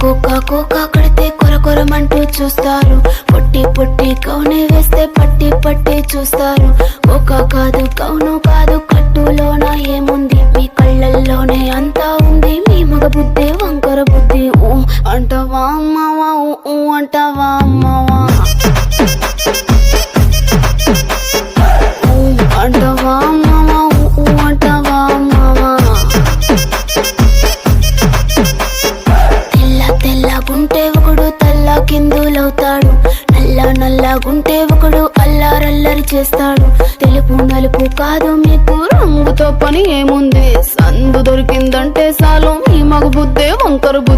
Cocoa cocoa కడితే కొరకొరమంటూ చూస్తారు. పొట్టి పొట్టి కౌనే వేస్తే పట్టి పట్టి చూస్తారు. కోకా కాదు కౌను కాదు కట్టులోన ఏముంది, మీ కళ్ళల్లోనే అంతా ఉంది. మీ మగ బుద్ధి వంకర బుద్ధి. ఊ అంటావా అమ్మావా, ఊ అంటావా అమ్మావా, ఊ అంటావా అమ్మావా, ఊ అంటావా అమ్మావా. తెల్ల తెల్లగుంటే ఒకడు తెల్ల కిందులవుతాడు, నల్ల నల్లగుంటే ఒకడు అల్లారల్లరి చేస్తాడు. తెలుపు నలుపు కాదు మీకు రంగుతో పని ఏముంది, సందు దొరికిందంటే చాలు మీ మగ బుద్ధే వంకర బుద్ధి.